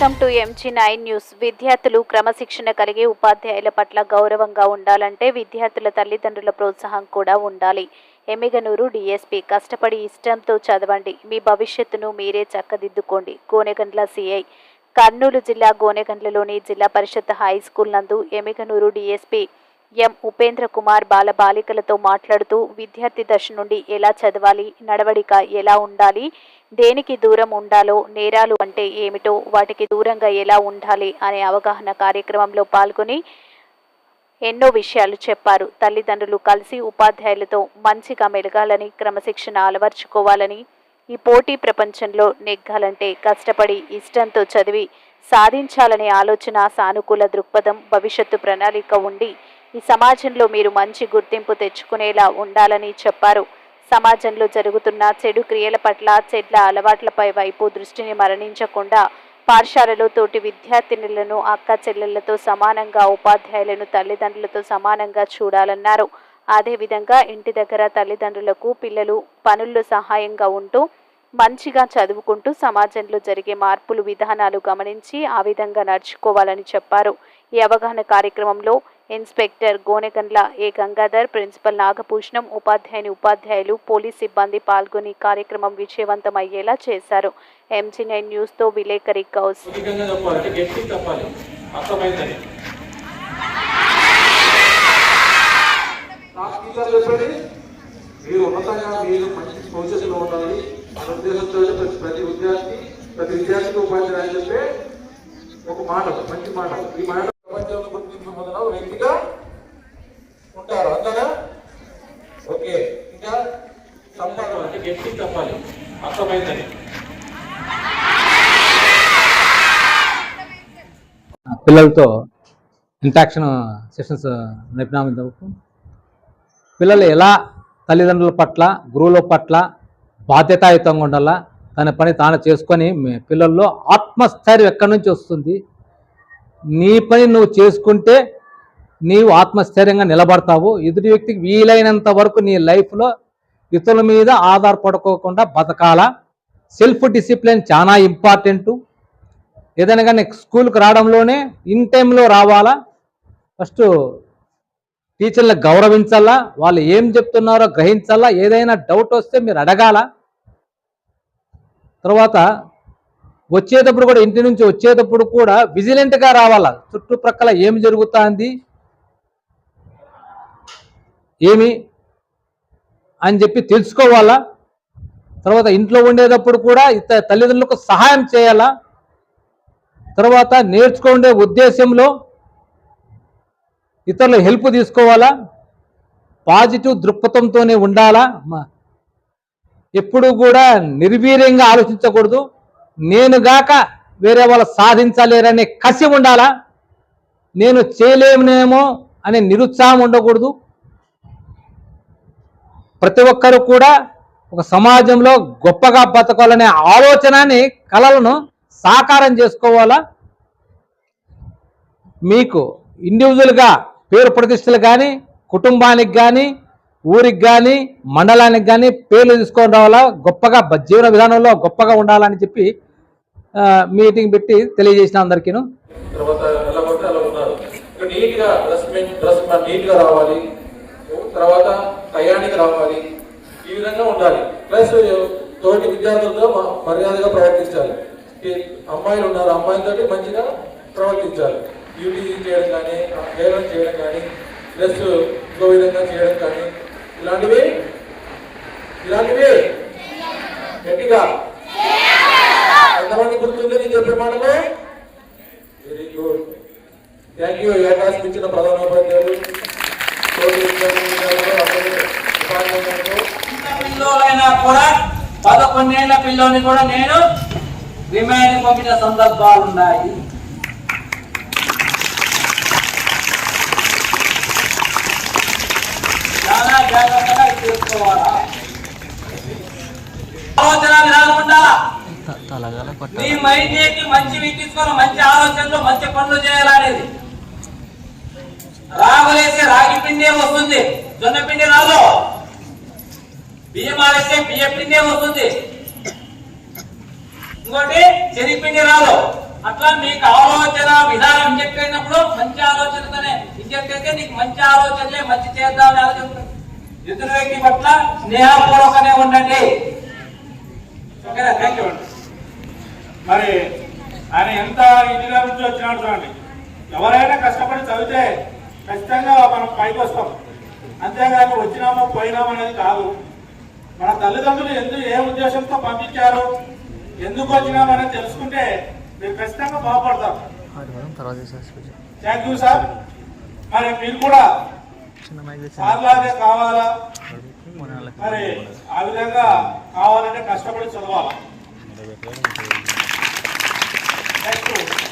Welcome to MG9 news. విద్యార్థులు క్రమశిక్షణ కలిగి ఉపాధ్యాయుల పట్ల గౌరవంగా ఉండాలంటే విద్యార్థుల తల్లిదండ్రుల ప్రోత్సాహం కూడా ఉండాలి. ఎమ్మిగనూరు DSP కష్టపడి ఇష్టంతో చదవండి, మీ భవిష్యత్తును మీరే చక్కదిద్దుకోండి. గోనెగండ్ల CI. కర్నూలు జిల్లా గోనెగండ్లలోని జిల్లా పరిషత్ హై స్కూల్ నందు ఎమ్మిగనూరు DSP ఎం ఉపేంద్ర కుమార్ బాలబాలికలతో మాట్లాడుతూ విద్యార్థి దశ నుండి ఎలా చదవాలి, నడవడిక ఎలా ఉండాలి, దేనికి దూరం ఉండాలో, నేరాలు అంటే ఏమిటో, వాటికి దూరంగా ఎలా ఉండాలి అనే అవగాహన కార్యక్రమంలో పాల్గొని ఎన్నో విషయాలు చెప్పారు. తల్లిదండ్రులు కలిసి ఉపాధ్యాయులతో మంచిగా మెలగాలని, క్రమశిక్షణ అలవర్చుకోవాలని, ఈ పోటీ ప్రపంచంలో నెగ్గాలంటే కష్టపడి ఇష్టంతో చదివి సాధించాలనే ఆలోచన, సానుకూల దృక్పథం, భవిష్యత్తు ప్రణాళిక ఉండి ఈ సమాజంలో మీరు మంచి గుర్తింపు తెచ్చుకునేలా ఉండాలని చెప్పారు. సమాజంలో జరుగుతున్న చెడు క్రియల పట్ల, చెడ్ల అలవాట్లపై వైపు దృష్టిని మరణించకుండా పాఠశాలలో తోటి విద్యార్థినులను అక్క చెల్లెళ్లతో సమానంగా, ఉపాధ్యాయులను తల్లిదండ్రులతో సమానంగా చూడాలన్నారు. అదేవిధంగా ఇంటి దగ్గర తల్లిదండ్రులకు పిల్లలు పనుల్లో సహాయంగా ఉంటూ మంచిగా చదువుకుంటూ సమాజంలో జరిగే మార్పులు, విధానాలు గమనించి ఆ విధంగా నడుచుకోవాలని చెప్పారు. ఈ అవగాహన కార్యక్రమంలో ఇన్స్పెక్టర్ గోనెగండ్ల ఏ గంగాధర్, ప్రిన్సిపల్ నాగభూషణం, ఉపాధ్యాయులు, పోలీస్ సిబ్బంది పాల్గొని కార్యక్రమం విజయవంతం అయ్యేలా చేశారు. MG9 న్యూస్తో విలేకరి గౌస్. మీరు ఉన్నతంగా మీరు మంచి భవిష్యత్తులో ఉండాలి అనే ఉద్దేశంతో ప్రతి విద్యార్థికి ఉపాధ్యాయులు చెప్పే ఒక మాట, మంచి మాట. ఈ మాట ప్రపంచంలో గుర్తింపు పొందిన వ్యక్తిగా ఉంటారు. అంతేనా? ఓకే. ఇంకా సంపాదన అంటే గట్టి చెప్పాలి, అర్థమైందని. పిల్లలతో ఇంట్రాక్షన్ సెషన్స్ నడిపినాము. పిల్లలు ఎలా తల్లిదండ్రుల పట్ల, గురువుల పట్ల బాధ్యతాయుతంగా ఉండాలా, తన పని తాను చేసుకొని పిల్లల్లో ఆత్మస్థైర్యం ఎక్కడి నుంచి వస్తుంది? నీ పని నువ్వు చేసుకుంటే నీవు ఆత్మస్థైర్యంగా నిలబడతావు. ఎదుటి వ్యక్తికి వీలైనంత వరకు నీ లైఫ్లో ఇతరుల మీద ఆధారపడుకోకుండా బతకాల. సెల్ఫ్ డిసిప్లిన్ చాలా ఇంపార్టెంటు. ఏదైనా కానీ స్కూల్కి రావడంలోనే ఇన్ టైంలో రావాలా. ఫస్ట్ టీచర్లకు గౌరవించాలా, వాళ్ళు ఏం చెప్తున్నారో గ్రహించాలా. ఏదైనా డౌట్ వస్తే మీరు అడగాల. తర్వాత వచ్చేటప్పుడు కూడా, ఇంటి నుంచి వచ్చేటప్పుడు కూడా విజిలెంట్గా రావాలా. చుట్టుప్రక్కల ఏమి జరుగుతుంది, ఏమి అని చెప్పి తెలుసుకోవాలా. తర్వాత ఇంట్లో ఉండేటప్పుడు కూడా తల్లిదండ్రులకు సహాయం చేయాలా. తర్వాత నేర్చుకునే ఉద్దేశంలో ఇతరుల హెల్ప్ తీసుకోవాలా. పాజిటివ్ దృక్పథంతోనే ఉండాలా. ఎప్పుడు కూడా నిర్వీర్యంగా ఆలోచించకూడదు. నేను గాక వేరే వాళ్ళు సాధించలేరనే కసి ఉండాలా. నేను చేయలేమేమో అనే నిరుత్సాహం ఉండకూడదు. ప్రతి ఒక్కరు కూడా ఒక సమాజంలో గొప్పగా బతకాలనే ఆలోచనని, కలలను సాకారం చేసుకోవాలా. మీకు ఇండివిజువల్గా పేరు ప్రతిష్టలు కానీ, కుటుంబానికి కానీ, ఊరికి కానీ, మండలానికి కానీ పేర్లు తీసుకొని రావాలా. గొప్పగా జీవన విధానంలో గొప్పగా ఉండాలని చెప్పి మీటింగ్ పెట్టి తెలియజేసిన అందరికీను. తర్వాత ఎలా పడితే అలా ఉన్నారు. నీట్గా నీట్గా రావాలి. తర్వాత టయానికి రావాలి. ఈ విధంగా ఉండాలి. ప్లస్ తోటి విద్యార్థులతో మర్యాదగా ప్రవర్తించాలి. అమ్మాయిలు ఉన్నారు, అమ్మాయిలతో మంచిగా ప్రవర్తించాలి. డ్యూటీ చేయడం కానీ, హేళన చేయడం కానీ, ప్లస్ ఇంకో విధంగా చేయడం కానీ, ఇలాంటివి గట్టిగా ఎంతమంది గుర్తుంది నేను చెప్పే మాటలు? Very good. Thank you. అవకాశం ఇచ్చిన ప్రధానోపాధ్యాయులు, పిల్లలైనా కూడా 11 ఏళ్ల పిల్లని కూడా నేను రిమైండ్ పంపిన సందర్భాలు ఉన్నాయి. చాలా జాగ్రత్తగా చేసుకోవాలా. ఆలోచన రాకుండా నీ మైండ్కి మంచివి తీసుకొని మంచి ఆలోచనలు, మంచి పనులు చేయాలనేది. రాగులేసి రాగి పిండే వస్తుంది, జొన్న పిండి రాదు. బియ్యం ఆరేస్తే బియ్య పిండే వస్తుంది, ఇంకోటి శనగ పిండి రాదు. అట్లా మీకు ఆలోచన విధానం ఇంజెక్ట్ అయినప్పుడు మంచి ఆలోచనతోనే ఇంజెక్ట్ అయితే నీకు మంచి ఆలోచనలే మంచి చేద్దామని ఆలోచన. ఎదురు వ్యక్తి పట్ల స్నేహపూర్వకంగా ఉండండి. ఓకేనా? Thank you. మరి ఆయన ఎంత ఇంజనీర్ నుంచి వచ్చినాడు చూడండి. ఎవరైనా కష్టపడి చదివితే ఖచ్చితంగా మనం పైకి వస్తాం. అంతేగాని వచ్చినామో పోయినామో అనేది కాదు. మన తల్లిదండ్రులు ఏ ఉద్దేశంతో పంపించారు, ఎందుకు వచ్చినామనేది తెలుసుకుంటే మీరు ఖచ్చితంగా బాగుపడతారు. Thank you sir. మరి మీరు కూడా సార్లాగే కావాలా, మరి ఆ విధంగా కావాలంటే కష్టపడి చదవాలా. Thank you.